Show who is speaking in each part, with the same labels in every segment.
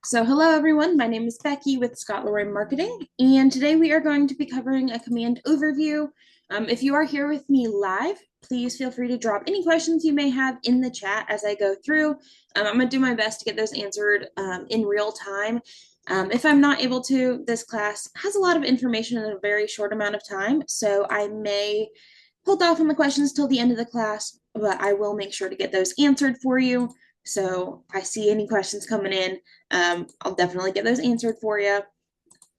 Speaker 1: So hello everyone, my name is Becky with Scott Leroy Marketing, and today we are going to be covering a command overview. If you are here with me live, please feel free to drop any questions you may have in the chat as I go through. I'm going to do my best to get those answered in real time. If I'm not able to, this class has a lot of information in a very short amount of time, so I may hold off on the questions till the end of the class, but I will make sure to get those answered for you. So I see any questions coming in. I'll definitely get those answered for you.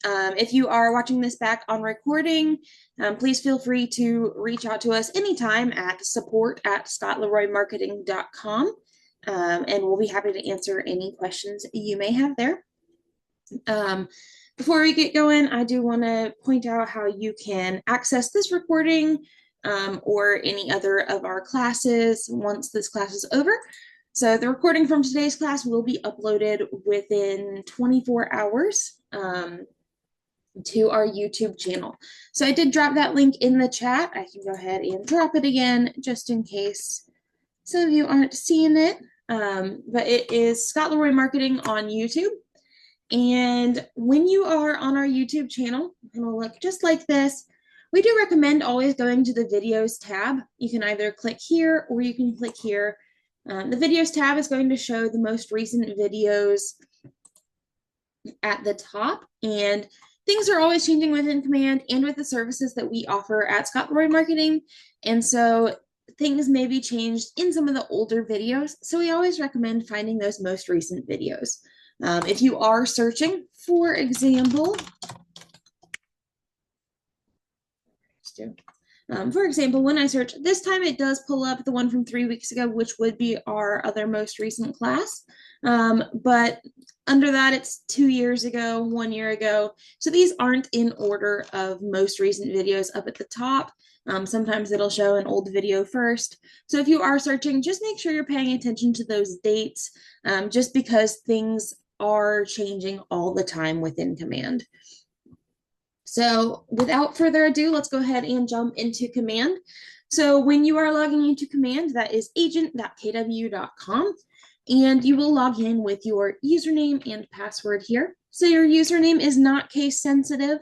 Speaker 1: If you are watching this back on recording, please feel free to reach out to us anytime at support@scottleroymarketing.com, and we'll be happy to answer any questions you may have there. Before we get going, I do want to point out how you can access this recording or any other of our classes once this class is over. So the recording from today's class will be uploaded within 24 hours to our YouTube channel. So I did drop that link in the chat. I can go ahead and drop it again just in case some of you aren't seeing it. But it is Scott Leroy Marketing on YouTube. And when you are on our YouTube channel, it'll look just like this. We do recommend always going to the videos tab. You can either click here or you can click here. The videos tab is going to show the most recent videos at the top, and things are always changing within Command and with the services that we offer at Scott Leroy Marketing. And so things may be changed in some of the older videos. So we always recommend finding those most recent videos. If you are searching, for example, when I search this time, it does pull up the one from 3 weeks ago, which would be our other most recent class. But under that, it's 2 years ago, 1 year ago. So these aren't in order of most recent videos up at the top. Sometimes it'll show an old video first. So if you are searching, just make sure you're paying attention to those dates, just because things are changing all the time within Command. So without further ado, let's go ahead and jump into Command. So when you are logging into Command, that is agent.kw.com, and you will log in with your username and password here. So your username is not case sensitive.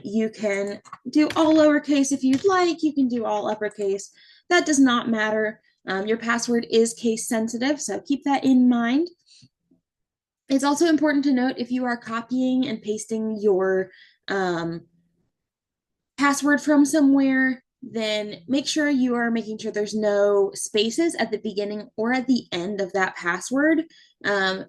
Speaker 1: You can do all lowercase if you'd like. You can do all uppercase. That does not matter. Your password is case sensitive, so keep that in mind. It's also important to note if you are copying and pasting your password from somewhere, then make sure you are making sure there's no spaces at the beginning or at the end of that password,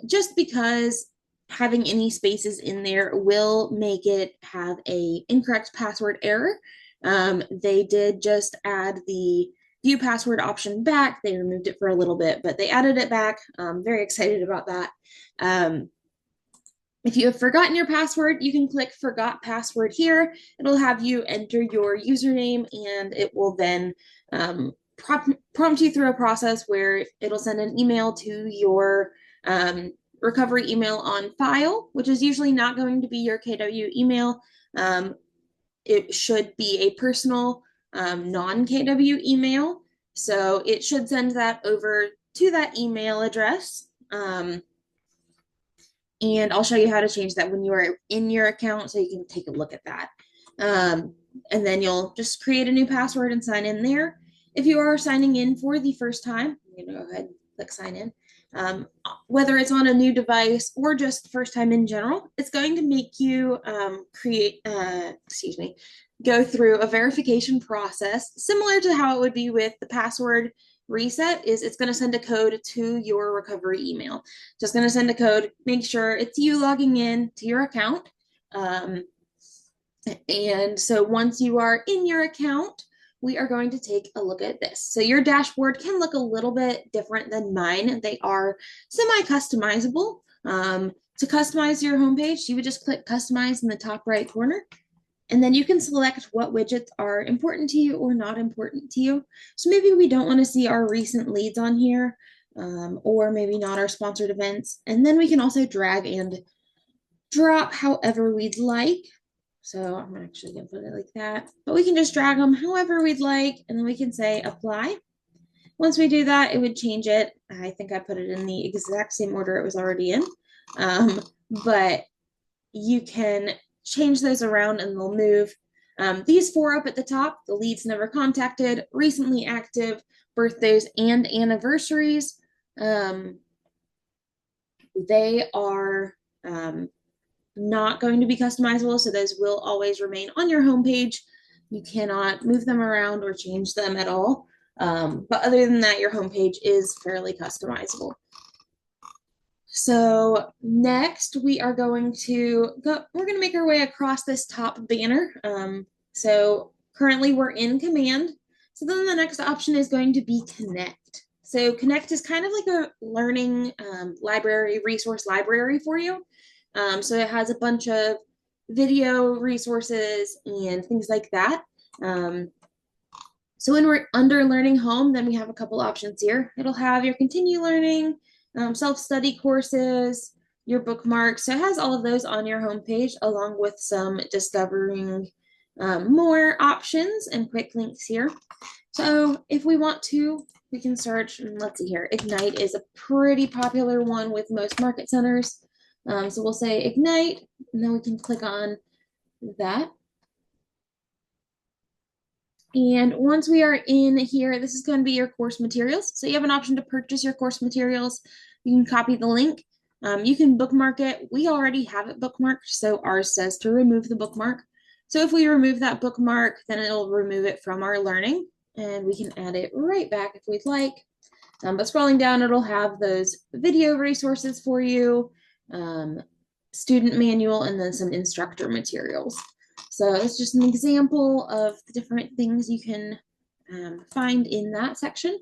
Speaker 1: just because having any spaces in there will make it have a incorrect password error. They did just add the view password option back. They removed it for a little bit, but they added it back. I'm very excited about that. If you have forgotten your password, you can click Forgot Password here. It'll have you enter your username, and it will then prompt you through a process where it'll send an email to your recovery email on file, which is usually not going to be your KW email. It should be a personal non-KW email. So it should send that over to that email address. And I'll show you how to change that when you are in your account, so you can take a look at that. And then you'll just create a new password and sign in there. If you are signing in for the first time, I'm going to go ahead and click sign in. Whether it's on a new device or just first time in general, it's going to make you go through a verification process similar to how it would be with the password reset. Is it's going to send a code to your recovery email. Just going to send a code, make sure it's you logging in to your account. And so once you are in your account, we are going to take a look at this. So your dashboard can look a little bit different than mine. They are semi-customizable. To customize your homepage, you would just click customize in the top right corner. And then you can select what widgets are important to you or not important to you. So maybe we don't want to see our recent leads on here, or maybe not our sponsored events. And then we can also drag and drop however we'd like. So I'm actually going to put it like that. But we can just drag them however we'd like, and then we can say apply. Once we do that, it would change it. I think I put it in the exact same order it was already in. But you can change those around and they'll move. These 4 up at the top, the leads never contacted, recently active, birthdays, and anniversaries. They are not going to be customizable, so those will always remain on your homepage. You cannot move them around or change them at all. But other than that, your homepage is fairly customizable. So next we are going to we're going to make our way across this top banner. So currently we're in command. So then the next option is going to be connect. So connect is kind of like a learning library, resource library for you. So it has a bunch of video resources and things like that. So when we're under learning home, then we have a couple options here. It'll have your continue learning, self-study courses, your bookmarks. So it has all of those on your homepage, along with some discovering more options and quick links here. So if we want to, we can search, and let's see here. Ignite is a pretty popular one with most market centers. So we'll say Ignite, and then we can click on that. And once we are in here, this is going to be your course materials. So you have an option to purchase your course materials. You can copy the link. You can bookmark it. We already have it bookmarked, so ours says to remove the bookmark. So if we remove that bookmark, then it'll remove it from our learning, and we can add it right back if we'd like. But scrolling down, it'll have those video resources for you, student manual, and then some instructor materials. So it's just an example of the different things you can find in that section.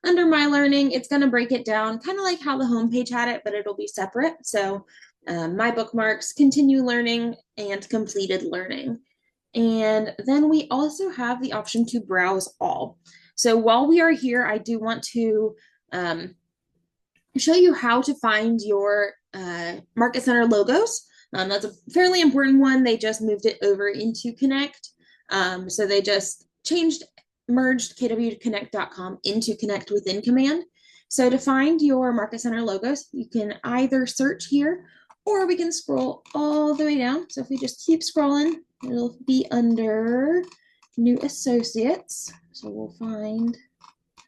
Speaker 1: Under My Learning, it's going to break it down kind of like how the homepage had it, but it'll be separate. So My Bookmarks, Continue Learning, and Completed Learning. And then we also have the option to browse all. So while we are here, I do want to show you how to find your Market Center logos. That's a fairly important one. They just moved it over into Connect. So they just merged kwconnect.com into Connect within Command. So to find your Market Center logos, you can either search here, or we can scroll all the way down. So if we just keep scrolling, it'll be under New Associates. So we'll find,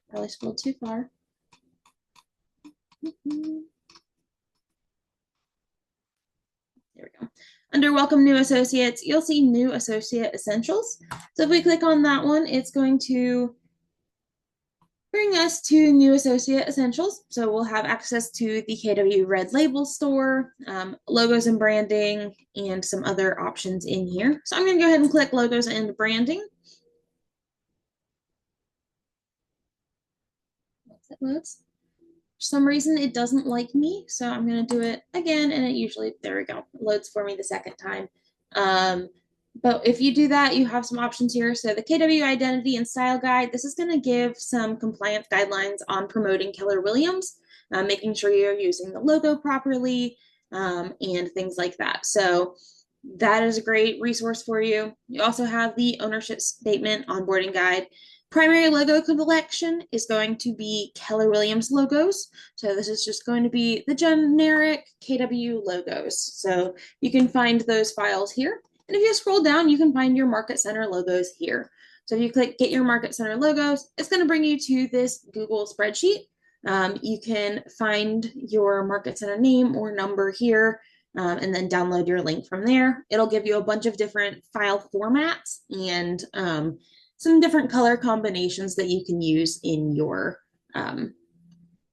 Speaker 1: probably scrolled too far. There we go. Under Welcome New Associates, you'll see New Associate Essentials. So if we click on that one, it's going to bring us to New Associate Essentials. So we'll have access to the KW Red Label store, logos and branding, and some other options in here. So I'm going to go ahead and click Logos and Branding. Once it loads. For some reason, it doesn't like me, so I'm going to do it again, and it usually, there we go, it loads for me the second time. But if you do that, you have some options here. So the KW Identity and Style Guide, this is going to give some compliance guidelines on promoting Keller Williams, making sure you're using the logo properly, and things like that. So that is a great resource for you. You also have the ownership statement onboarding guide. Primary logo collection is going to be Keller Williams logos. So this is just going to be the generic KW logos. So you can find those files here. And if you scroll down, you can find your Market Center logos here. So if you click Get Your Market Center Logos, it's going to bring you to this Google spreadsheet. You can find your Market Center name or number here, and then download your link from there. It'll give you a bunch of different file formats and some different color combinations that you can use in your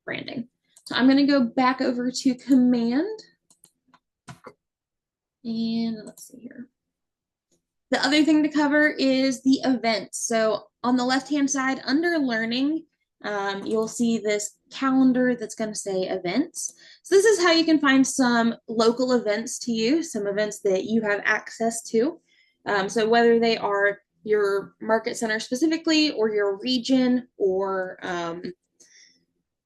Speaker 1: branding. So I'm going to go back over to Command. And let's see here. The other thing to cover is the events. So on the left-hand side, under Learning, you'll see this calendar that's going to say events. So this is how you can find some local events to you, some events that you have access to. So whether they are your market center specifically, or your region, or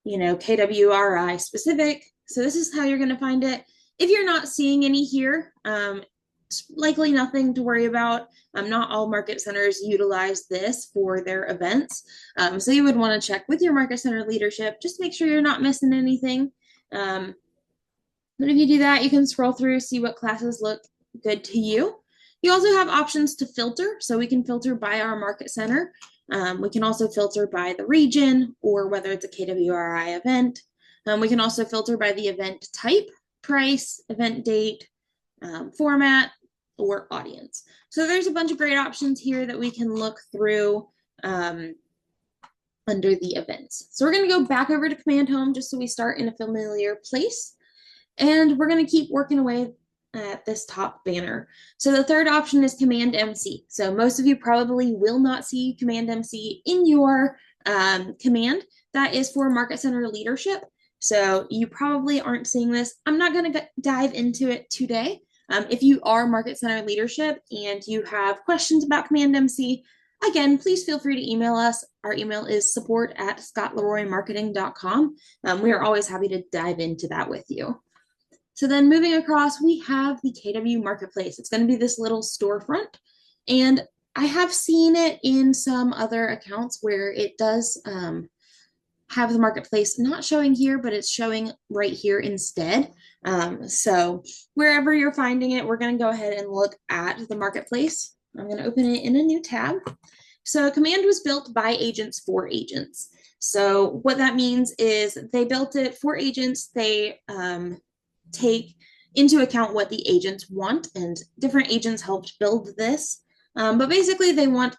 Speaker 1: KWRI specific. So this is how you're going to find it. If you're not seeing any here, it's likely nothing to worry about. Not all market centers utilize this for their events. So you would want to check with your market center leadership, just make sure you're not missing anything. Then if you do that, you can scroll through, see what classes look good to you. You also have options to filter. So we can filter by our market center. We can also filter by the region or whether it's a KWRI event. We can also filter by the event type, price, event date, format, or audience. So there's a bunch of great options here that we can look through under the events. So we're going to go back over to Command Home just so we start in a familiar place. And we're going to keep working away at this top banner. So the third option is Command MC. So most of you probably will not see Command MC in your command. That is for Market Center leadership. So you probably aren't seeing this. I'm not going to dive into it today. If you are Market Center leadership and you have questions about Command MC, again, please feel free to email us. Our email is support@scottleroymarketing.com. We are always happy to dive into that with you. So then moving across, we have the KW Marketplace. It's going to be this little storefront. And I have seen it in some other accounts where it does have the marketplace not showing here, but it's showing right here instead. So wherever you're finding it, we're going to go ahead and look at the marketplace. I'm going to open it in a new tab. So Command was built by agents for agents. So what that means is they built it for agents. They take into account what the agents want, and different agents helped build this. But basically, they want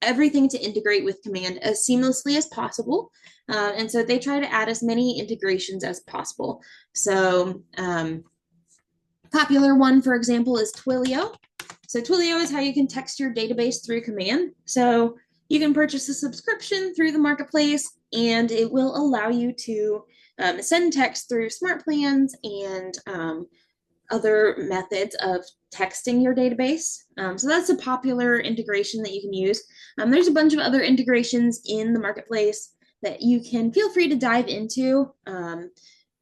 Speaker 1: everything to integrate with Command as seamlessly as possible. And so they try to add as many integrations as possible. So popular one, for example, is Twilio. So Twilio is how you can text your database through Command. So you can purchase a subscription through the marketplace, and it will allow you to send text through SmartPlans and other methods of texting your database. So that's a popular integration that you can use. There's a bunch of other integrations in the marketplace that you can feel free to dive into,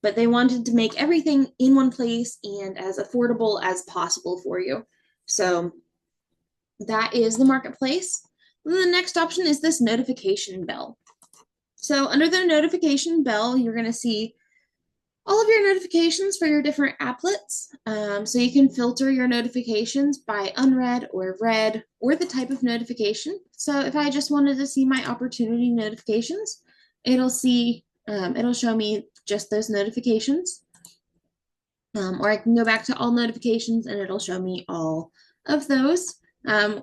Speaker 1: but they wanted to make everything in one place and as affordable as possible for you. So that is the marketplace. The next option is this notification bell. So under the notification bell, you're going to see all of your notifications for your different applets. So you can filter your notifications by unread or read or the type of notification. So if I just wanted to see my opportunity notifications, it'll show me just those notifications. Or I can go back to all notifications and it'll show me all of those.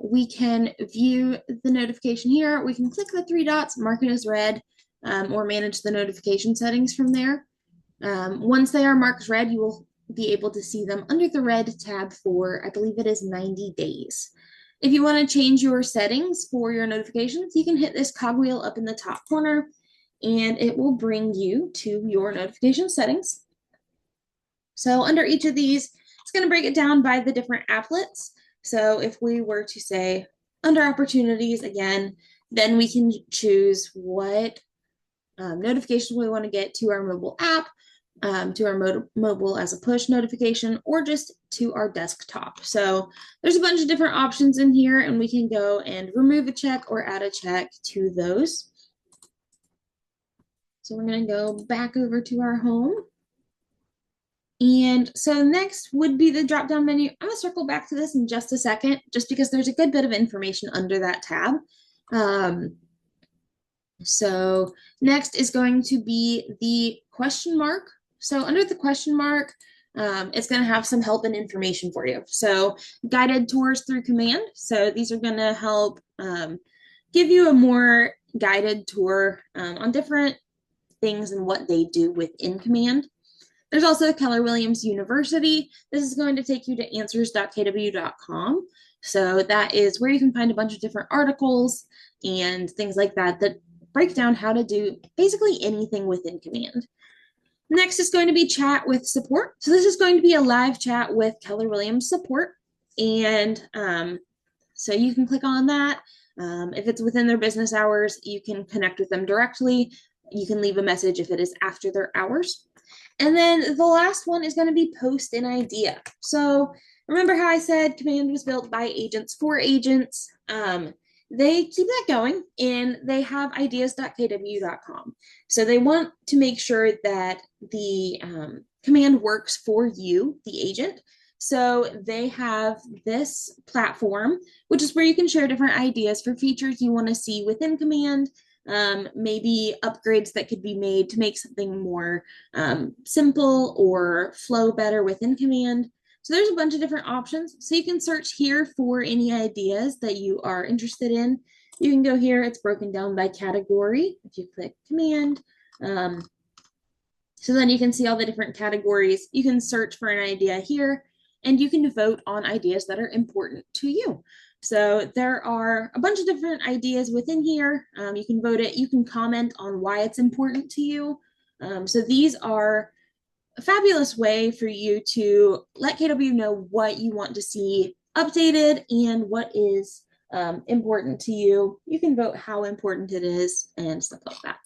Speaker 1: We can view the notification here. We can click the three dots, mark it as read, or manage the notification settings from there. Once they are marked red, you will be able to see them under the red tab for, I believe it is 90 days. If you want to change your settings for your notifications, you can hit this cogwheel up in the top corner and it will bring you to your notification settings. So under each of these, it's going to break it down by the different applets. So if we were to say under opportunities again, then we can choose what notifications we want to get to our mobile app, to our mobile as a push notification, or just to our desktop. So there's a bunch of different options in here, and we can go and remove a check or add a check to those. So we're going to go back over to our home. And so next would be the drop-down menu. I'm going to circle back to this in just a second, just because there's a good bit of information under that tab. So next is going to be the question mark. So under the question mark, it's going to have some help and information for you. So guided tours through Command. So these are going to help give you a more guided tour on different things and what they do within Command. There's also Keller Williams University. This is going to take you to answers.kw.com. So that is where you can find a bunch of different articles and things like that that break down how to do basically anything within Command. Next is going to be chat with support. So this is going to be a live chat with Keller Williams support. And so you can click on that. If it's within their business hours, you can connect with them directly. You can leave a message if it is after their hours. And then the last one is going to be post an idea. So remember how I said Command was built by agents for agents? They keep that going, and they have ideas.kw.com. So they want to make sure that the Command works for you, the agent. So they have this platform, which is where you can share different ideas for features you want to see within Command, maybe upgrades that could be made to make something more simple or flow better within Command. So there's a bunch of different options. So you can search here for any ideas that you are interested in. You can go here, it's broken down by category. If you click Command, so then you can see all the different categories. You can search for an idea here, and you can vote on ideas that are important to you. So there are a bunch of different ideas within here. You can vote it. You can comment on why it's important to you. So these are a fabulous way for you to let KW know what you want to see updated and what is important to you. You can vote how important it is and stuff like that.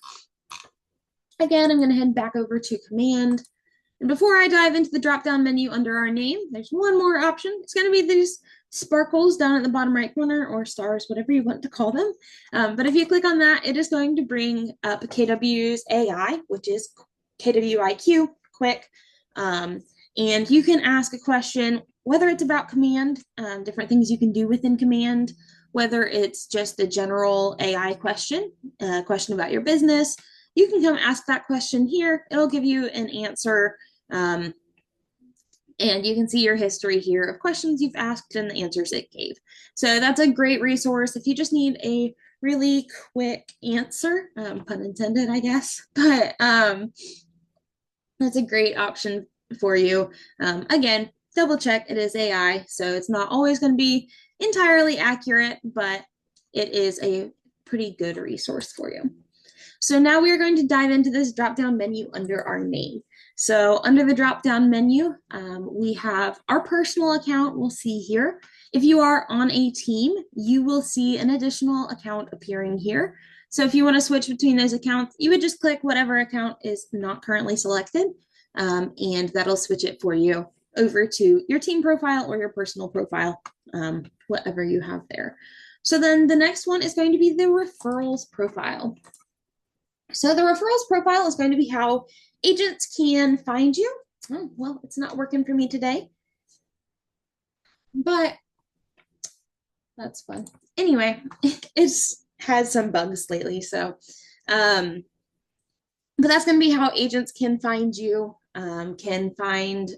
Speaker 1: Again, I'm going to head back over to Command. And before I dive into the drop-down menu under our name, there's one more option. It's going to be these sparkles down at the bottom right corner, or stars, whatever you want to call them. But if you click on that, it is going to bring up KW's AI, which is KWIQ, quick. And you can ask a question, whether it's about Command, different things you can do within Command, whether it's just a general AI question, a question about your business. You can come ask that question here. It'll give you an answer. And you can see your history here of questions you've asked and the answers it gave. So that's a great resource if you just need a really quick answer, pun intended, I guess. But that's a great option for you. Again, double check, it is AI, so it's not always going to be entirely accurate, but it is a pretty good resource for you. So now we are going to dive into this drop-down menu under our name. So under the drop-down menu, we have our personal account we'll see here. If you are on a team, you will see an additional account appearing here. So if you want to switch between those accounts, you would just click whatever account is not currently selected, and that'll switch it for you over to your team profile or your personal profile, whatever you have there. So then the next one is going to be the referrals profile. So the referrals profile is going to be how agents can find you. Oh, well, it's not working for me today, but that's fun. Anyway, it's had some bugs lately, so but that's going to be how agents can find you, can find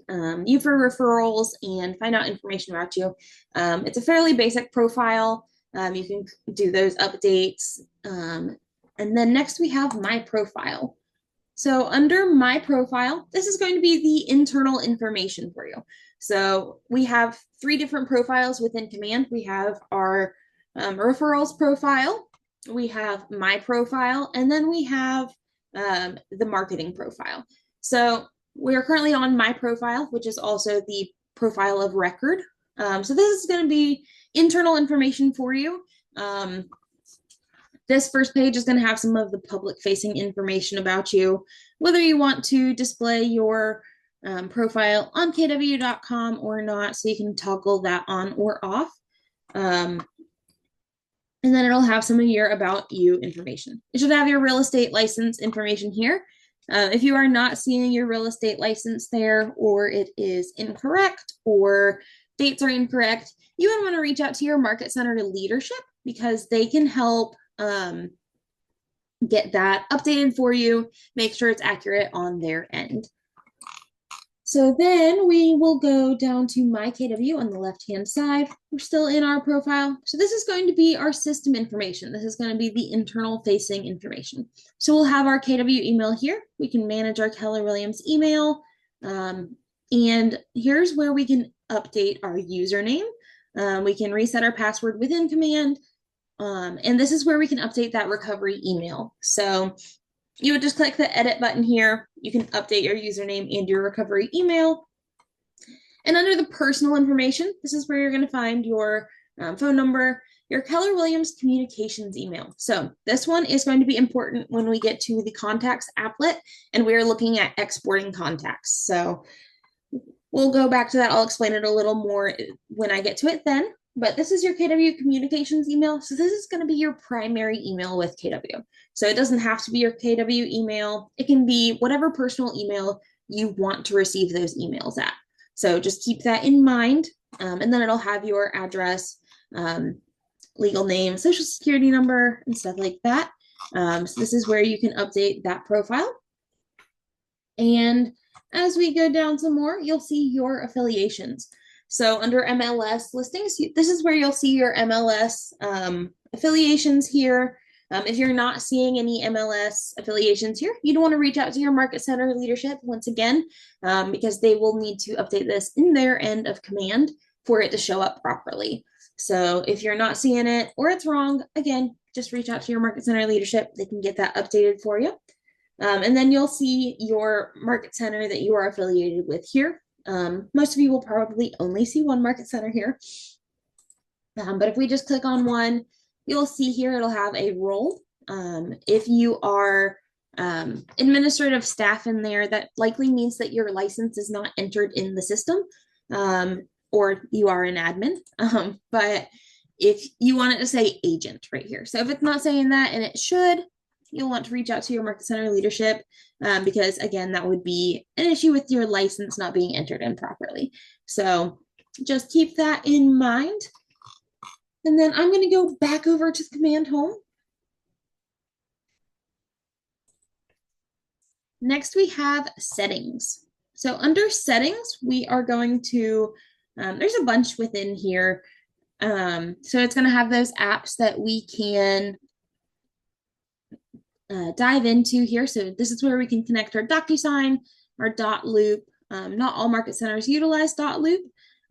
Speaker 1: you for referrals and find out information about you. It's a fairly basic profile. You can do those updates. And then next we have my profile. So under my profile, this is going to be the internal information for you. So we have 3 different profiles within Command. We have our referrals profile, we have my profile, and then we have the marketing profile. So we are currently on my profile, which is also the profile of record. So this is going to be internal information for you. This first page is going to have some of the public-facing information about you, whether you want to display your profile on kw.com or not, so you can toggle that on or off. And then it'll have some of your about you information. It should have your real estate license information here. If you are not seeing your real estate license there, or it is incorrect, or dates are incorrect, you would want to reach out to your market center leadership, because they can help get that updated for you, make sure it's accurate on their end. So then we will go down to my KW on the left-hand side. We're still in our profile. So this is going to be our system information. This is going to be the internal facing information. So we'll have our KW email here. We can manage our Keller Williams email. And here's where we can update our username. We can reset our password within Command. And this is where we can update that recovery email. So you would just click the edit button here. You can update your username and your recovery email. And under the personal information, this is where you're going to find your phone number, your Keller Williams communications email. So this one is going to be important when we get to the contacts applet and we're looking at exporting contacts. So we'll go back to that. I'll explain it a little more when I get to it then. But this is your KW communications email. So this is going to be your primary email with KW. So it doesn't have to be your KW email. It can be whatever personal email you want to receive those emails at. So just keep that in mind. And then it'll have your address, legal name, social security number, and stuff like that. So this is where you can update that profile. And as we go down some more, you'll see your affiliations. So under MLS listings, this is where you'll see your MLS affiliations here. If you're not seeing any MLS affiliations here, you'd want to reach out to your Market Center leadership once again, because they will need to update this in their end of command for it to show up properly. So if you're not seeing it or it's wrong, again, just reach out to your Market Center leadership. They can get that updated for you. And then you'll see your Market Center that you are affiliated with here. Most of you will probably only see one Market Center here. But if we just click on one, you'll see here it'll have a role. If you are administrative staff in there, that likely means that your license is not entered in the system, or you are an admin. But if you want it to say agent right here. So if it's not saying that, and it should, you'll want to reach out to your Market Center leadership, because again, that would be an issue with your license not being entered in properly. So just keep that in mind. And then I'm going to go back over to the command home. Next, we have settings. So under settings, we are going to, there's a bunch within here. So it's going to have those apps that we can dive into here. So this is where we can connect our DocuSign, our dot loop. Not all Market Centers utilize dot loop.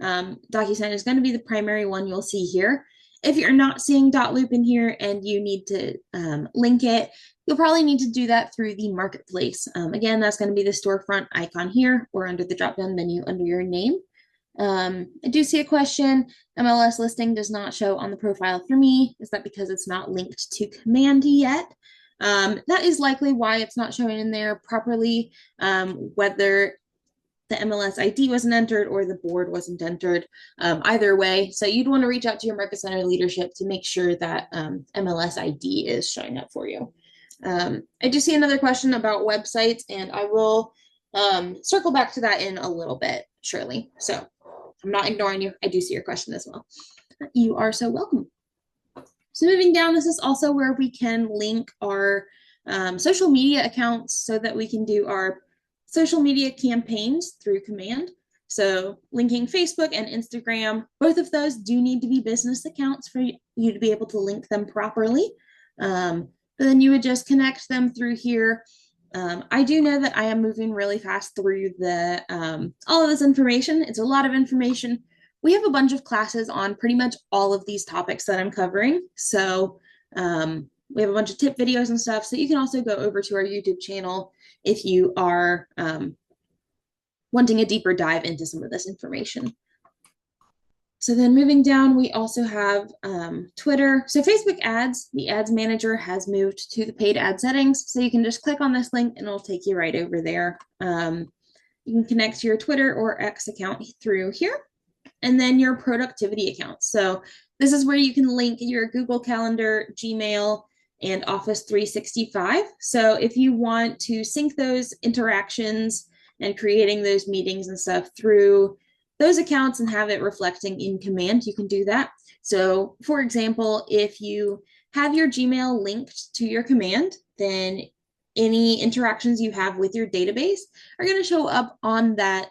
Speaker 1: DocuSign is going to be the primary one you'll see here. If you're not seeing dot loop in here and you need to link it, you'll probably need to do that through the marketplace. Again, that's going to be the storefront icon here or under the drop-down menu under your name. I do see a question. MLS listing does not show on the profile for me. Is that because it's not linked to command yet? That is likely why it's not showing in there properly, whether the MLS ID wasn't entered or the board wasn't entered, either way. So you'd want to reach out to your Market Center leadership to make sure that MLS ID is showing up for you. I do see another question about websites, and I will circle back to that in a little bit, Shirley. So I'm not ignoring you. I do see your question as well. You are so welcome. So moving down, this is also where we can link our social media accounts so that we can do our social media campaigns through command. So linking Facebook and Instagram, both of those do need to be business accounts for you to be able to link them properly. But then you would just connect them through here. I do know that I am moving really fast through the all of this information. It's a lot of information. We have a bunch of classes on pretty much all of these topics that I'm covering. So we have a bunch of tip videos and stuff. So you can also go over to our YouTube channel if you are wanting a deeper dive into some of this information. So then moving down, we also have Twitter. So Facebook ads, the ads manager has moved to the paid ad settings. So you can just click on this link and it'll take you right over there. You can connect to your Twitter or X account through here. And then your productivity accounts. So this is where you can link your Google Calendar, Gmail, and Office 365. So if you want to sync those interactions and creating those meetings and stuff through those accounts and have it reflecting in command, you can do that. So for example, if you have your Gmail linked to your command, then any interactions you have with your database are going to show up on that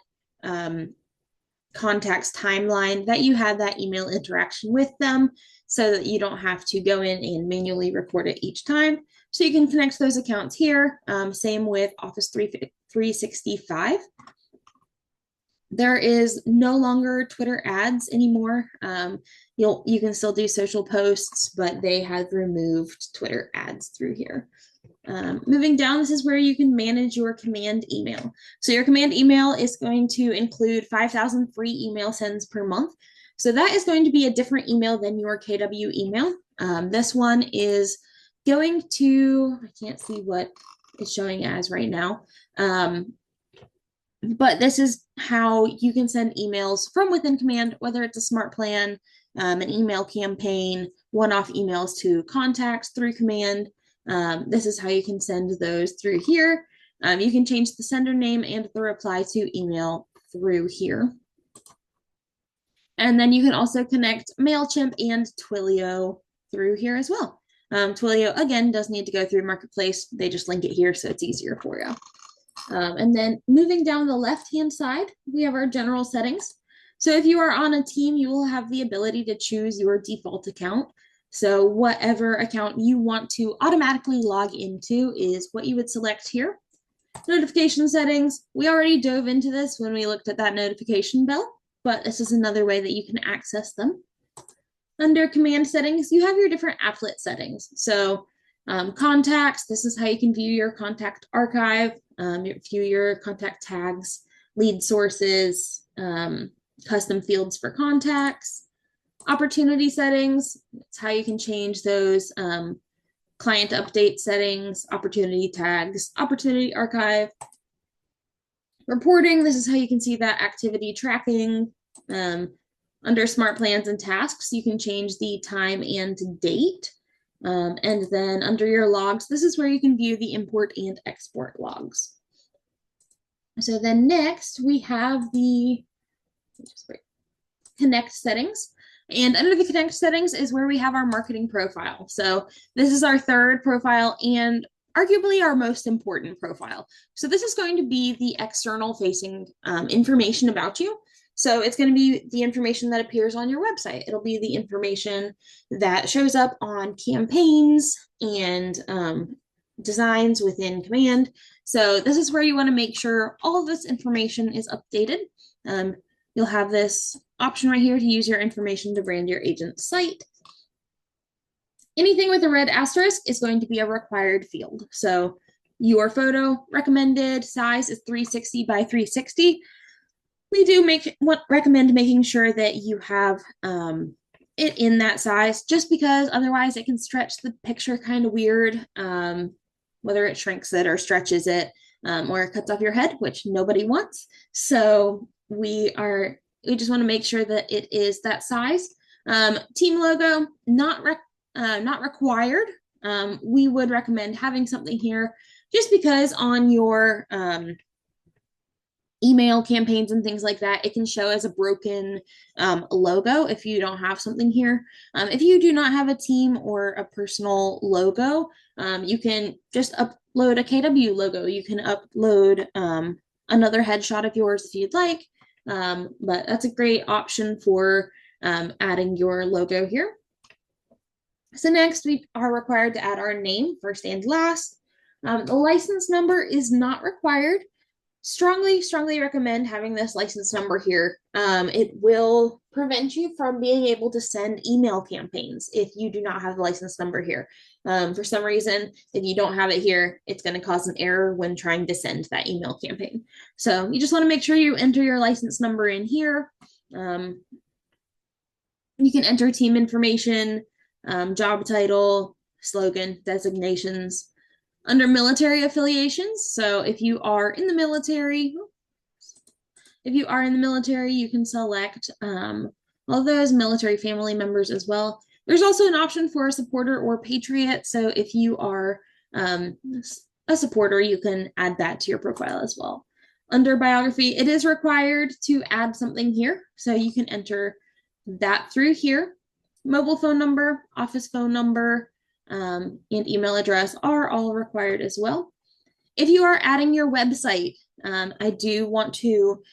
Speaker 1: contacts timeline that you had that email interaction with them, so that you don't have to go in and manually record it each time. So you can connect those accounts here. Same with Office 365. There is no longer Twitter ads anymore. You can still do social posts, but they have removed Twitter ads through here. Moving down, this is where you can manage your command email. So your command email is going to include 5,000 free email sends per month. So that is going to be a different email than your KW email. This one is going to, I can't see what it's showing as right now. But this is how you can send emails from within command, whether it's a smart plan, an email campaign, one-off emails to contacts through command. This is how you can send those through here. You can change the sender name and the reply to email through here. And then you can also connect MailChimp and Twilio through here as well. Twilio, again, does need to go through Marketplace. They just link it here, so it's easier for you. And then moving down the left-hand side, we have our general settings. So if you are on a team, you will have the ability to choose your default account. So whatever account you want to automatically log into is what you would select here. Notification settings, we already dove into this when we looked at that notification bell, but this is another way that you can access them. Under command settings, you have your different applet settings. So contacts, this is how you can view your contact archive, view your contact tags, lead sources, custom fields for contacts. Opportunity settings, it's how you can change those client update settings, opportunity tags, opportunity archive. Reporting, this is how you can see that activity tracking. Under SmartPlans and tasks, you can change the time and date. And then under your logs, this is where you can view the import and export logs. So then next we have the connect settings. And under the connect settings is where we have our marketing profile. So this is our third profile and arguably our most important profile. So this is going to be the external facing information about you. So it's going to be the information that appears on your website. It'll be the information that shows up on campaigns and designs within Command. So this is where you want to make sure all of this information is updated. You'll have this option right here to use your information to brand your agent's site. Anything with a red asterisk is going to be a required field. So your photo recommended size is 360 by 360. We do recommend making sure that you have it in that size, just because otherwise it can stretch the picture kind of weird, whether it shrinks it or stretches it, or it cuts off your head, which nobody wants. So we just want to make sure that it is that size. Team logo, not required. We would recommend having something here just because on your email campaigns and things like that, it can show as a broken logo if you don't have something here. If you do not have a team or a personal logo, you can just upload a KW logo. You can upload another headshot of yours if you'd like, but that's a great option for adding your logo here. So next, we are required to add our name, first and last. The license number is not required. Strongly recommend having this license number here. It will prevent you from being able to send email campaigns if you do not have the license number here. For some reason, if you don't have it here, it's going to cause an error when trying to send that email campaign. So you just want to make sure you enter your license number in here. You can enter team information, job title, slogan, designations. Under military affiliations, so if you are in the military, you can select all those military family members as well. There's also an option for a supporter or patriot, so if you are a supporter, you can add that to your profile as well. Under biography, it is required to add something here, so you can enter that through here. Mobile phone number, office phone number, and email address are all required as well. If you are adding your website, I do want to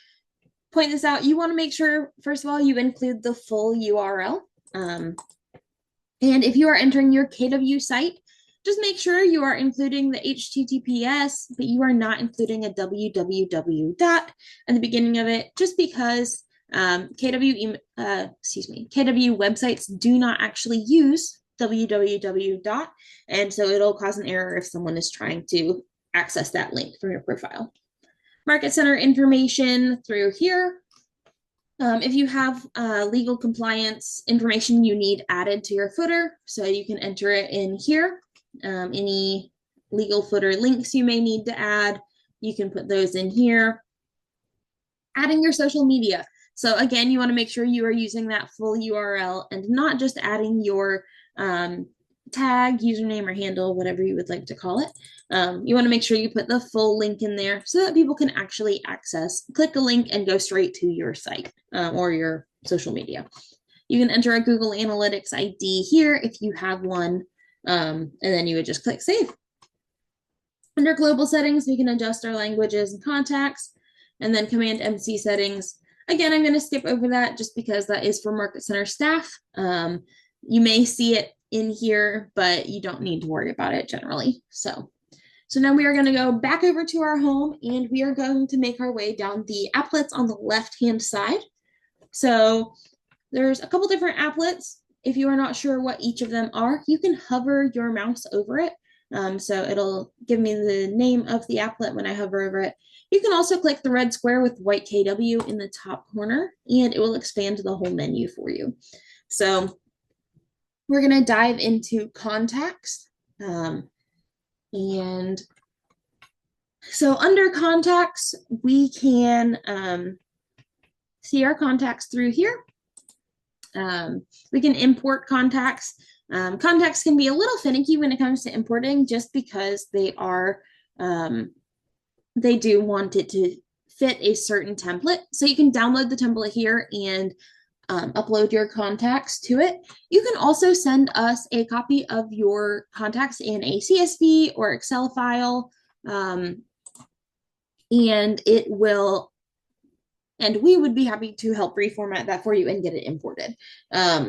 Speaker 1: point this out. You want to make sure, first of all, you include the full URL. And if you are entering your KW site, just make sure you are including the HTTPS, but you are not including a www dot at the beginning of it, just because KW websites do not actually use www dot, and so it'll cause an error if someone is trying to access that link from your profile. Market center information through here. If you have legal compliance information you need added to your footer, so you can enter it in here. Any legal footer links you may need to add, you can put those in here. Adding your social media. So again, you want to make sure you are using that full URL and not just adding your tag, username, or handle, whatever you would like to call it. You want to make sure you put the full link in there so that people can actually click a link and go straight to your site or your social media. You can enter a Google Analytics ID here if you have one, and then you would just click save. Under global settings, we can adjust our languages and contacts, and then Command MC settings. Again, I'm going to skip over that just because that is for Market Center staff. You may see it in here, but you don't need to worry about it generally. So now we are going to go back over to our home, and we are going to make our way down the applets on the left-hand side. So there's a couple different applets. If you are not sure what each of them are, you can hover your mouse over it. So it'll give me the name of the applet when I hover over it. You can also click the red square with white KW in the top corner, and it will expand the whole menu for you. So we're going to dive into contacts. And so under contacts, we can see our contacts through here. We can import contacts. Contacts can be a little finicky when it comes to importing just because they do want it to fit a certain template. So you can download the template here and upload your contacts to it. You can also send us a copy of your contacts in a CSV or Excel file, and we would be happy to help reformat that for you and get it imported.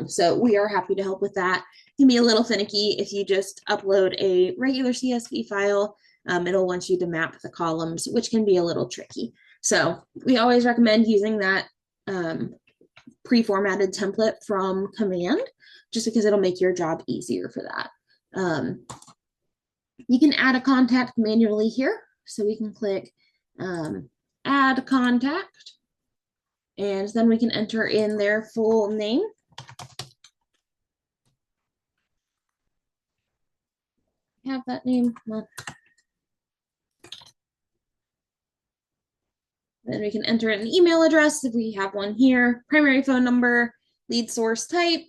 Speaker 1: So we are happy to help with that. It can be a little finicky if you just upload a regular CSV file. It'll want you to map the columns, which can be a little tricky. So we always recommend using that pre-formatted template from Command, just because it'll make your job easier for that. You can add a contact manually here. So we can click add contact, and then we can enter in their full name. Have that name. Then we can enter in an email address if we have one here, primary phone number, lead source type,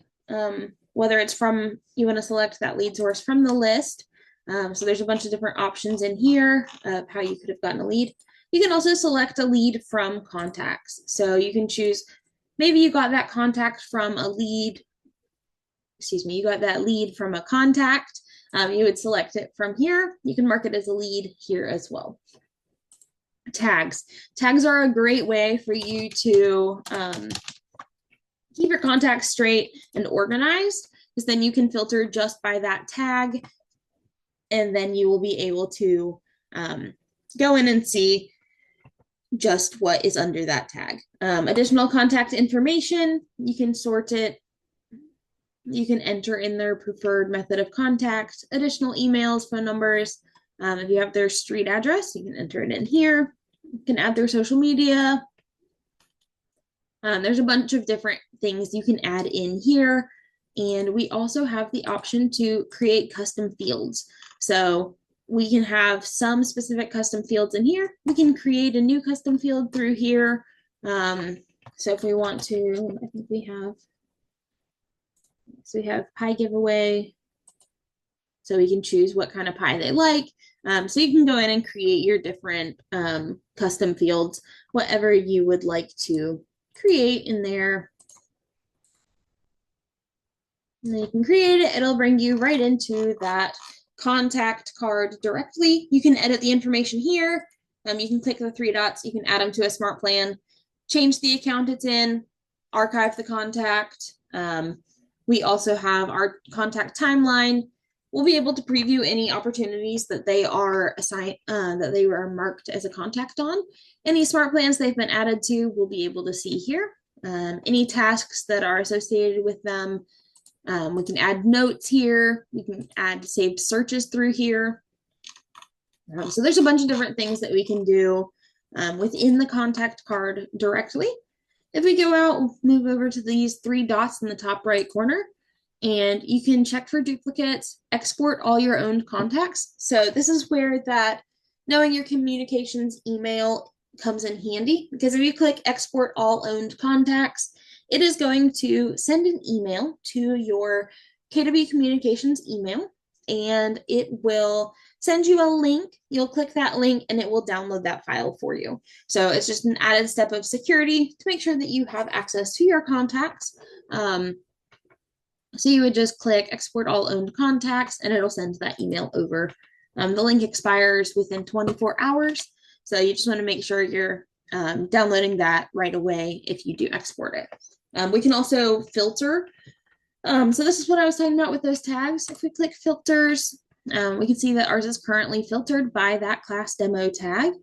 Speaker 1: whether it's from, you want to select that lead source from the list. So there's a bunch of different options in here of how you could have gotten a lead. You can also select a lead from contacts. So you can choose, maybe you got that contact from a lead, you got that lead from a contact. You would select it from here. You can mark it as a lead here as well. Tags. Tags are a great way for you to keep your contacts straight and organized, because then you can filter just by that tag, and then you will be able to go in and see just what is under that tag. Additional contact information, you can sort it. You can enter in their preferred method of contact, additional emails, phone numbers. If you have their street address, you can enter it in here. You can add their social media. There's a bunch of different things you can add in here. And we also have the option to create custom fields. So we can have some specific custom fields in here. We can create a new custom field through here. So if we want to, I think we have pie giveaway. So we can choose what kind of pie they like. So you can go in and create your different custom fields, whatever you would like to create in there. And then you can create it. It'll bring you right into that contact card directly. You can edit the information here. You can click the three dots. You can add them to a SmartPlan, change the account it's in, archive the contact. We also have our contact timeline. We'll be able to preview any opportunities that they are assigned, that they were marked as a contact on. Any SmartPlans they've been added to, we'll be able to see here. Any tasks that are associated with them. We can add notes here. We can add saved searches through here. So there's a bunch of different things that we can do within the contact card directly. If we go out, we'll move over to these three dots in the top right corner, and you can check for duplicates, export all your own contacts. So this is where that knowing your communications email comes in handy, because if you click export all owned contacts, it is going to send an email to your KW Communications email, and it will send you a link. You'll click that link and it will download that file for you. So it's just an added step of security to make sure that you have access to your contacts. So you would just click export all owned contacts and it'll send that email over. The link expires within 24 hours. So you just want to make sure you're downloading that right away if you do export it. We can also filter. So this is what I was talking about with those tags. If we click filters, we can see that ours is currently filtered by that class demo tag.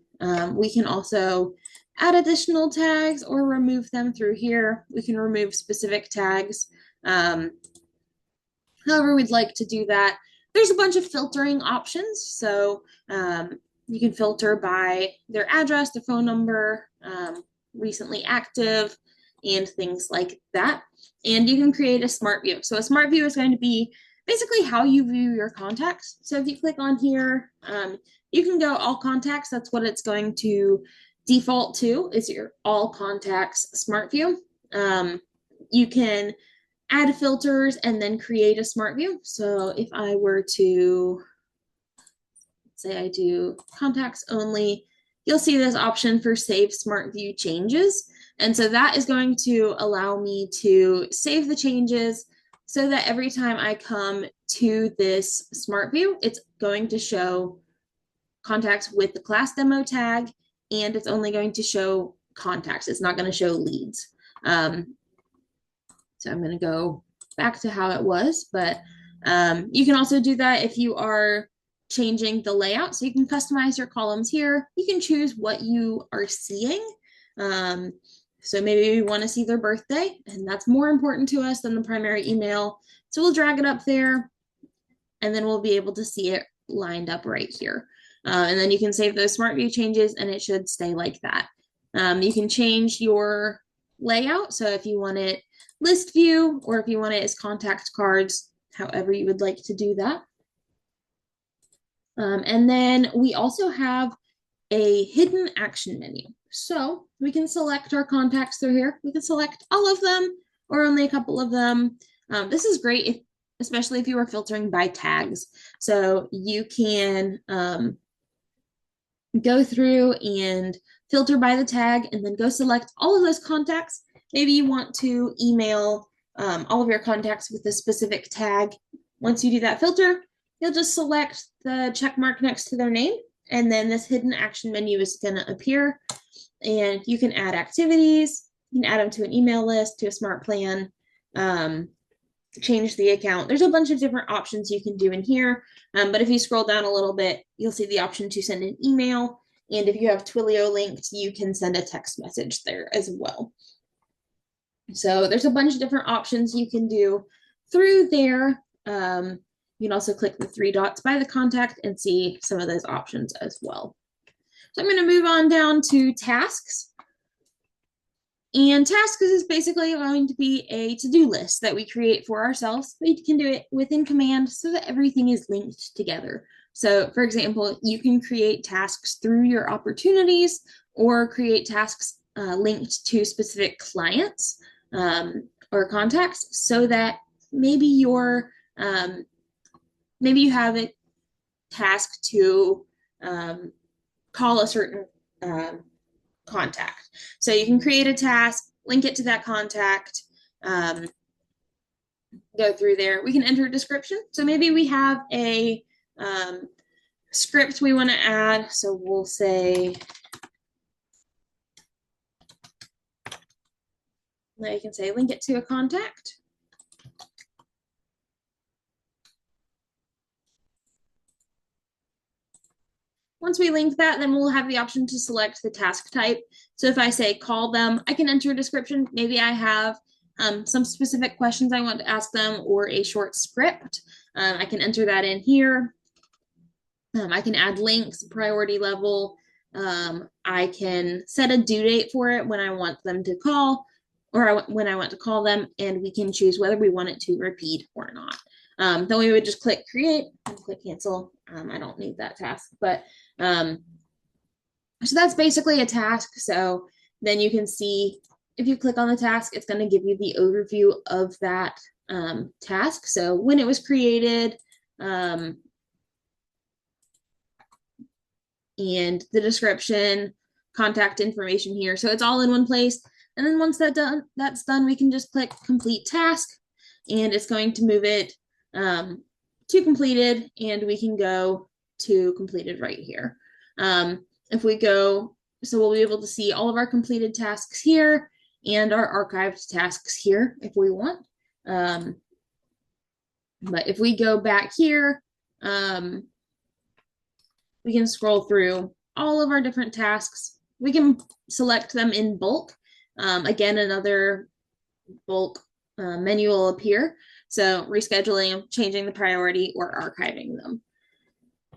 Speaker 1: We can also add additional tags or remove them through here. We can remove specific tags. However we'd like to do that. There's a bunch of filtering options. So you can filter by their address, their phone number, recently active, and things like that. And you can create a smart view. So a smart view is going to be basically how you view your contacts. So if you click on here, you can go all contacts. That's what it's going to default to, is your all contacts smart view. You can add filters and then create a smart view. So if I were to say I do contacts only, you'll see this option for save smart view changes. And so that is going to allow me to save the changes so that every time I come to this smart view, it's going to show contacts with the class demo tag, and it's only going to show contacts. It's not going to show leads. So I'm going to go back to how it was, but you can also do that if you are changing the layout. So you can customize your columns here. You can choose what you are seeing. So maybe we want to see their birthday, and that's more important to us than the primary email. So we'll drag it up there, and then we'll be able to see it lined up right here. And then you can save those smart view changes, and it should stay like that. You can change your layout. So if you want it list view, or if you want it as contact cards, however you would like to do that. And then we also have a hidden action menu. So we can select our contacts through here. We can select all of them or only a couple of them. This is great, especially if you are filtering by tags. So you can go through and filter by the tag and then go select all of those contacts. Maybe you want to email all of your contacts with a specific tag. Once you do that filter, you'll just select the check mark next to their name, and then this hidden action menu is going to appear, and you can add activities. You can add them to an email list, to a smart plan, change the account. There's a bunch of different options you can do in here, but if you scroll down a little bit, you'll see the option to send an email, and if you have Twilio linked, you can send a text message there as well. So there's a bunch of different options you can do through there. You can also click the 3 dots by the contact and see some of those options as well. So I'm going to move on down to tasks. And tasks is basically going to be a to-do list that we create for ourselves. We can do it within command so that everything is linked together. So for example, you can create tasks through your opportunities or create tasks linked to specific clients or contacts, so that maybe you're maybe you have a task to call a certain contact. So you can create a task, link it to that contact, go through there. We can enter a description. So maybe we have a script we want to add. So we'll say, now you can say link it to a contact. Once we link that, then we'll have the option to select the task type. So if I say call them, I can enter a description. Maybe I have some specific questions I want to ask them or a short script. I can enter that in here. I can add links, priority level. I can set a due date for it when I want them to call, or when I want to call them, and we can choose whether we want it to repeat or not. Then we would just click create and click cancel. I don't need that task, but so that's basically a task. So then you can see if you click on the task, it's going to give you the overview of that task. So when it was created, and the description, contact information here. So it's all in one place. And then once that's done, we can just click complete task, and it's going to move it to completed, and we can go to completed right here. If we go, so we'll be able to see all of our completed tasks here and our archived tasks here if we want. But if we go back here, we can scroll through all of our different tasks. We can select them in bulk. Again, another bulk menu will appear. So rescheduling them, changing the priority, or archiving them.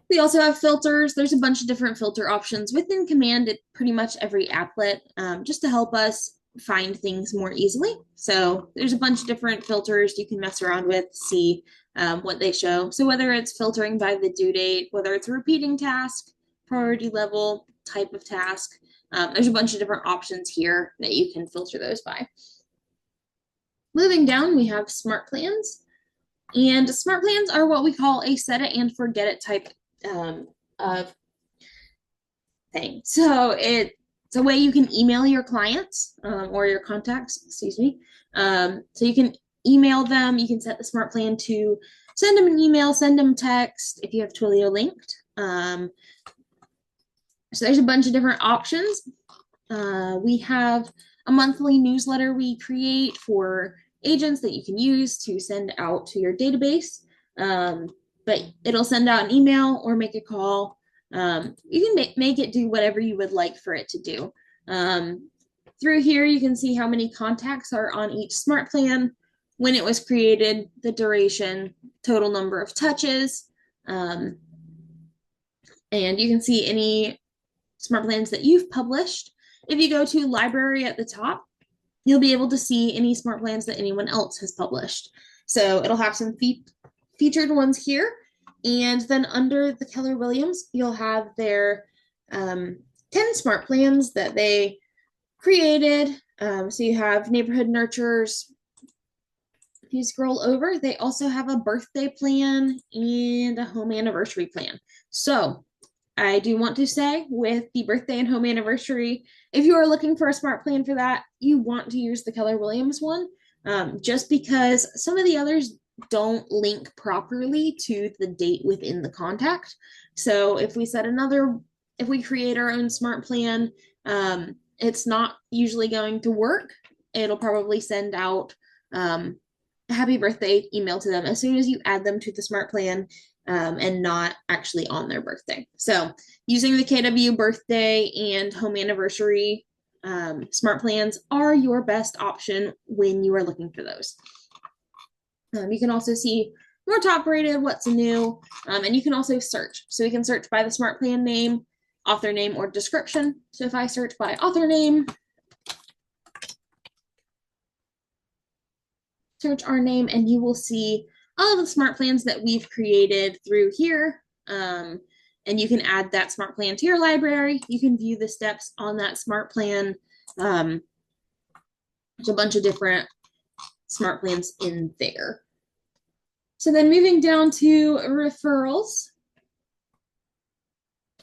Speaker 1: We also have filters. There's a bunch of different filter options within Command at pretty much every applet, just to help us find things more easily. So there's a bunch of different filters you can mess around with, see what they show. So whether it's filtering by the due date, whether it's a repeating task, priority level, type of task, there's a bunch of different options here that you can filter those by. Moving down, we have SmartPlans. And SmartPlans are what we call a set it and forget it type of thing. So it's a way you can email your clients or your contacts, excuse me. So you can email them. You can set the SmartPlan to send them an email, send them text if you have Twilio linked. So there's a bunch of different options. We have a monthly newsletter we create for agents that you can use to send out to your database. But it'll send out an email or make a call. You can make it do whatever you would like for it to do. Through here, you can see how many contacts are on each SmartPlan, when it was created, the duration, total number of touches, and you can see any SmartPlans that you've published. If you go to library at the top, you'll be able to see any SmartPlans that anyone else has published. So it'll have some featured ones here. And then under the Keller Williams, you'll have their 10 SmartPlans that they created. So you have neighborhood nurturers. If you scroll over, they also have a birthday plan and a home anniversary plan. So I do want to say with the birthday and home anniversary, if you are looking for a SmartPlan for that, you want to use the Keller Williams one, just because some of the others don't link properly to the date within the contact. So if we create our own SmartPlan, it's not usually going to work. It'll probably send out a happy birthday email to them as soon as you add them to the SmartPlan, and not actually on their birthday. So using the KW birthday and home anniversary SmartPlans are your best option when you are looking for those. You can also see more top rated, what's new, and you can also search. So we can search by the SmartPlan name, author name, or description. So if I search by author name, search our name, and you will see all of the SmartPlans that we've created through here. And you can add that SmartPlan to your library. You can view the steps on that SmartPlan. There's a bunch of different SmartPlans in there. So then moving down to referrals.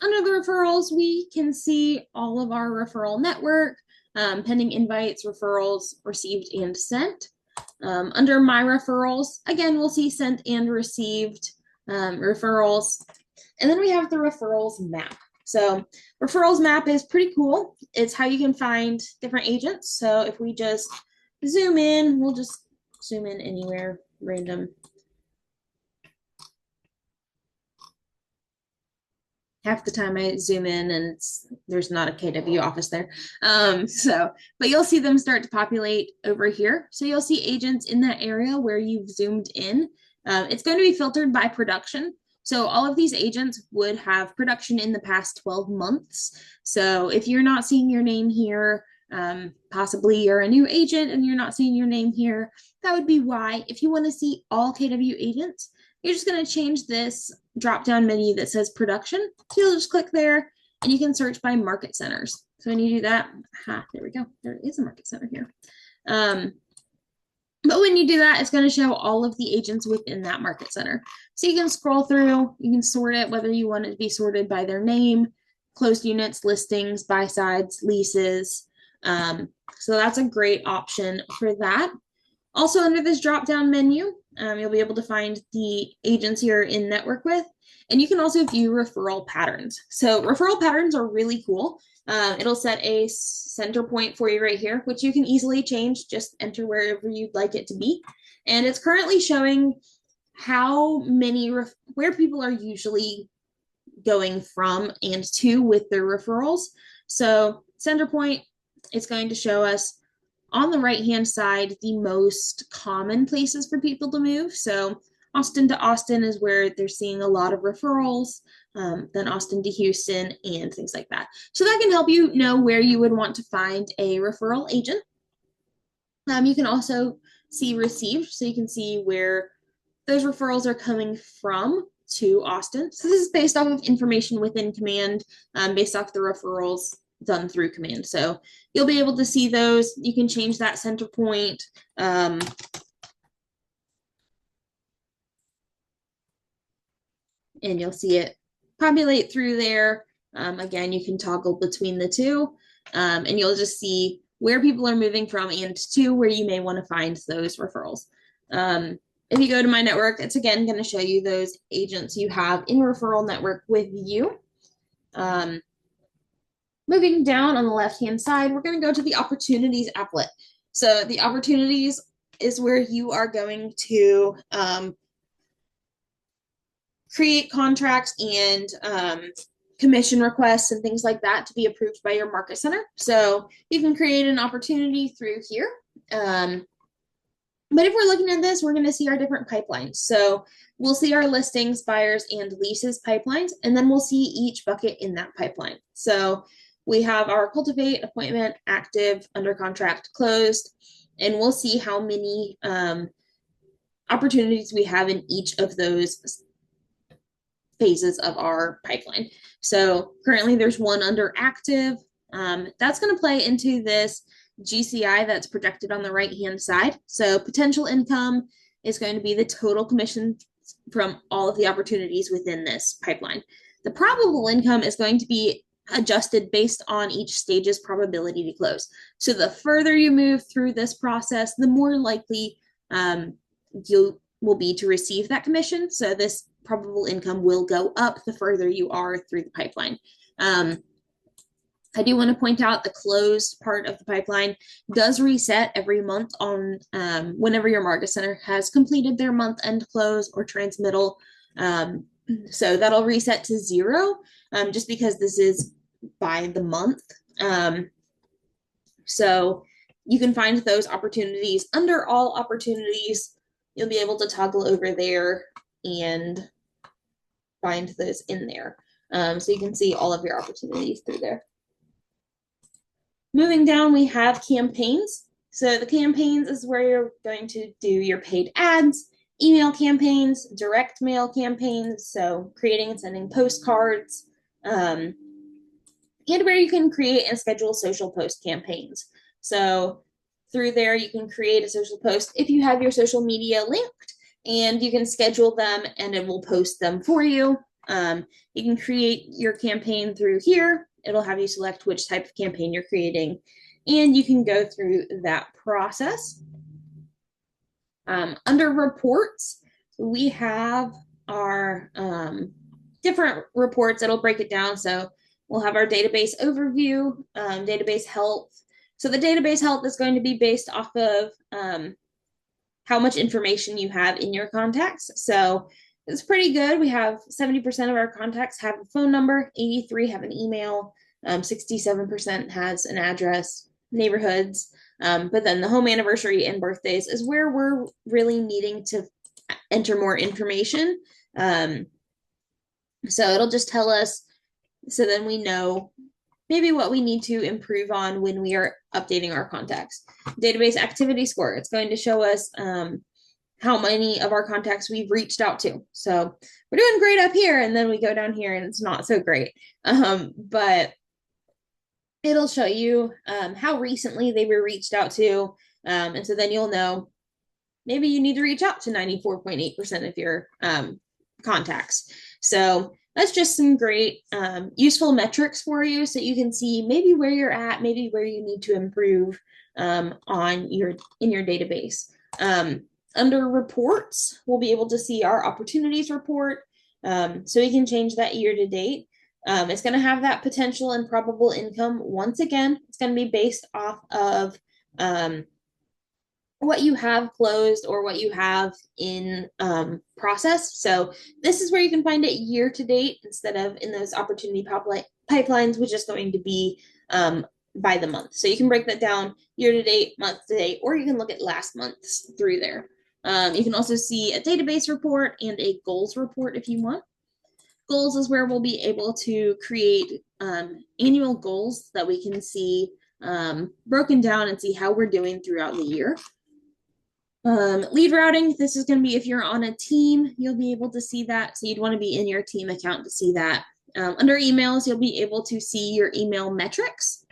Speaker 1: Under the referrals, we can see all of our referral network, pending invites, referrals received and sent. Under my referrals, again, we'll see sent and received referrals. And then we have the referrals map. So referrals map is pretty cool. It's how you can find different agents. So if we just zoom in, we'll just zoom in anywhere random. Half the time I zoom in and there's not a KW office there. But you'll see them start to populate over here. So you'll see agents in that area where you've zoomed in. It's going to be filtered by production. So all of these agents would have production in the past 12 months. So if you're not seeing your name here, possibly you're a new agent and you're not seeing your name here, that would be why. If you want to see all KW agents, you're just going to change this drop-down menu that says production. So you'll just click there and you can search by market centers. So when you do that, there we go. There is a market center here. But when you do that, it's going to show all of the agents within that market center. So you can scroll through, you can sort it, whether you want it to be sorted by their name, closed units, listings, buy sides, leases. So that's a great option for that. Also under this drop-down menu, you'll be able to find the agents you're in network with, and you can also view referral patterns. So referral patterns are really cool. It'll set a center point for you right here, which you can easily change. Just enter wherever you'd like it to be. And it's currently showing how many, where people are usually going from and to with their referrals. So center point, it's going to show us on the right-hand side the most common places for people to move. So Austin to Austin is where they're seeing a lot of referrals, then Austin to Houston and things like that. So that can help you know where you would want to find a referral agent. You can also see received, so you can see where those referrals are coming from to Austin. So this is based off of information within Command, based off the referrals done through Command. So you'll be able to see those. You can change that center point. And you'll see it populate through there. Again, you can toggle between the two, and you'll just see where people are moving from and to where you may want to find those referrals. If you go to my network, it's again going to show you those agents you have in referral network with you. Moving down on the left-hand side, we're going to go to the opportunities applet. So the opportunities is where you are going to create contracts and commission requests and things like that to be approved by your market center. So you can create an opportunity through here. But if we're looking at this, we're going to see our different pipelines. So we'll see our listings, buyers, and leases pipelines, and then we'll see each bucket in that pipeline. So we have our cultivate, appointment, active, under contract, closed, and we'll see how many opportunities we have in each of those phases of our pipeline. So currently there's one under active. That's going to play into this GCI that's projected on the right-hand side. So potential income is going to be the total commission from all of the opportunities within this pipeline. The probable income is going to be adjusted based on each stage's probability to close. So the further you move through this process, the more likely you will be to receive that commission. So this probable income will go up the further you are through the pipeline. I do want to point out the closed part of the pipeline does reset every month on whenever your market center has completed their month end close or transmittal. So that'll reset to 0 just because this is by the month. So you can find those opportunities under all opportunities. You'll be able to toggle over there and find those in there. So you can see all of your opportunities through there. Moving down, we have campaigns. So the campaigns is where you're going to do your paid ads, email campaigns, direct mail campaigns, so creating and sending postcards, and where you can create and schedule social post campaigns. So through there, you can create a social post if you have your social media linked, and you can schedule them and it will post them for you. You can create your campaign through here. It'll have you select which type of campaign you're creating, and you can go through that process. Under reports, we have our different reports. It'll break it down. So we'll have our database overview, database health. So the database health is going to be based off of how much information you have in your contacts. So it's pretty good. We have 70% of our contacts have a phone number, 83 have an email, 67% has an address, neighborhoods, but then the home anniversary and birthdays is where we're really needing to enter more information. So it'll just tell us, so then we know maybe what we need to improve on when we are updating our contacts. Database activity score, it's going to show us how many of our contacts we've reached out to. So we're doing great up here, and then we go down here and it's not so great. But it'll show you how recently they were reached out to. And so then you'll know maybe you need to reach out to 94.8% of your contacts. So that's just some great useful metrics for you so you can see maybe where you're at, maybe where you need to improve on your in your database. Under reports, we'll be able to see our opportunities report. So we can change that year to date. It's going to have that potential and probable income. Once again, it's going to be based off of what you have closed or what you have in process. So this is where you can find it year to date instead of in those opportunity pipelines, which is going to be by the month. So you can break that down year to date, month to date, or you can look at last month's through there. You can also see a database report and a goals report if you want. Goals is where we'll be able to create annual goals that we can see broken down and see how we're doing throughout the year. Lead routing, this is going to be if you're on a team, you'll be able to see that. So you'd want to be in your team account to see that. Under emails, you'll be able to see your email metrics.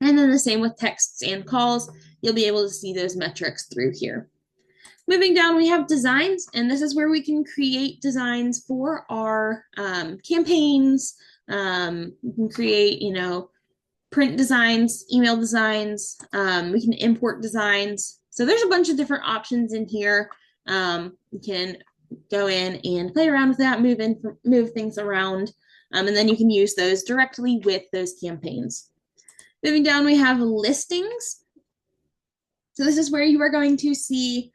Speaker 1: And then the same with texts and calls, you'll be able to see those metrics through here. Moving down, we have designs, and this is where we can create designs for our campaigns. We can create, print designs, email designs. We can import designs. So there's a bunch of different options in here. You can go in and play around with that, move things around, and then you can use those directly with those campaigns. Moving down, we have listings. So this is where you are going to see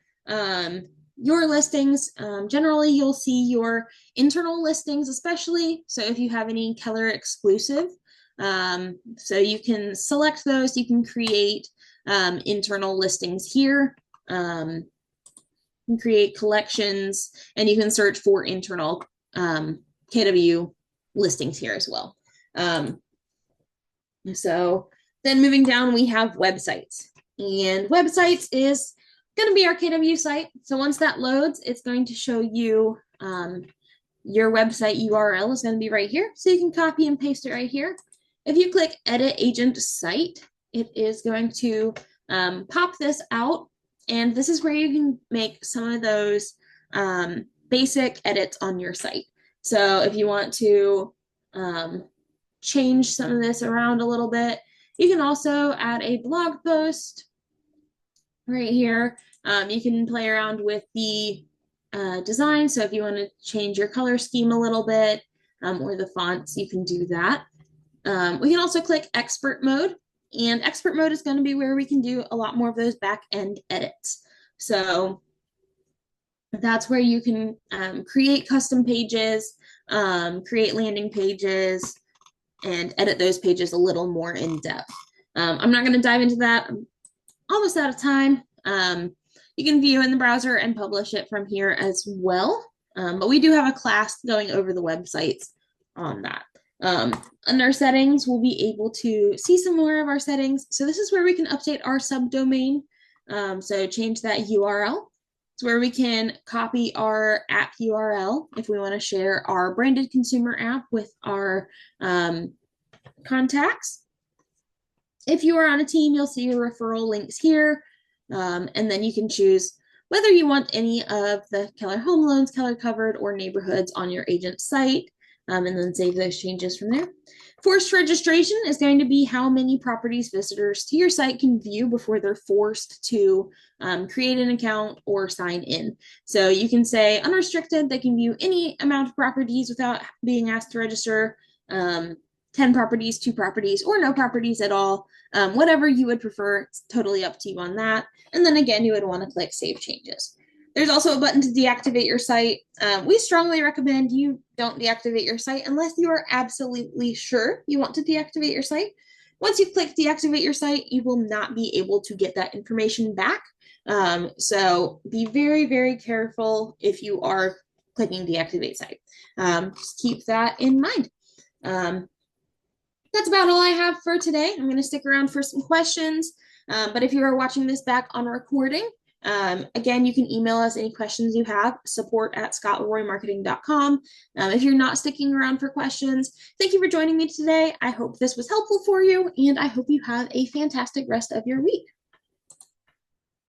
Speaker 1: your listings. Generally, you'll see your internal listings, especially. So if you have any Keller exclusive, so you can select those. You can create internal listings here. You can create collections, and you can search for internal KW listings here as well. So then moving down, we have websites. And websites is going to be our KW site. So once that loads, it's going to show you your website URL is going to be right here. So you can copy and paste it right here. If you click Edit Agent Site, it is going to pop this out. And this is where you can make some of those basic edits on your site. So if you want to change some of this around a little bit, you can also add a blog post right here. You can play around with the design. So if you want to change your color scheme a little bit or the fonts, you can do that. We can also click expert mode, and expert mode is going to be where we can do a lot more of those back end edits. So that's where you can create custom pages, create landing pages, and edit those pages a little more in depth. I'm not going to dive into that. I'm almost out of time. You can view in the browser and publish it from here as well. But we do have a class going over the websites on that. Under settings, we'll be able to see some more of our settings. So this is where we can update our subdomain. So change that URL. It's where we can copy our app URL if we want to share our branded consumer app with our contacts. If you are on a team, you'll see your referral links here. And then you can choose whether you want any of the Keller Home Loans, Keller Covered, or neighborhoods on your agent site, and then save those changes from there. Forced registration is going to be how many properties visitors to your site can view before they're forced to create an account or sign in. So you can say unrestricted, they can view any amount of properties without being asked to register. 10 properties, 2 properties, or no properties at all. Whatever you would prefer, it's totally up to you on that. And then again, you would want to click Save Changes. There's also a button to deactivate your site. We strongly recommend you don't deactivate your site unless you are absolutely sure you want to deactivate your site. Once you click Deactivate your site, you will not be able to get that information back. So be very, very careful if you are clicking Deactivate Site. Just keep that in mind. That's about all I have for today. I'm going to stick around for some questions, but if you are watching this back on recording, Again, you can email us any questions you have, support@scottleroymarketing.com. If you're not sticking around for questions, thank you for joining me today. I hope this was helpful for you, and I hope you have a fantastic rest of your week.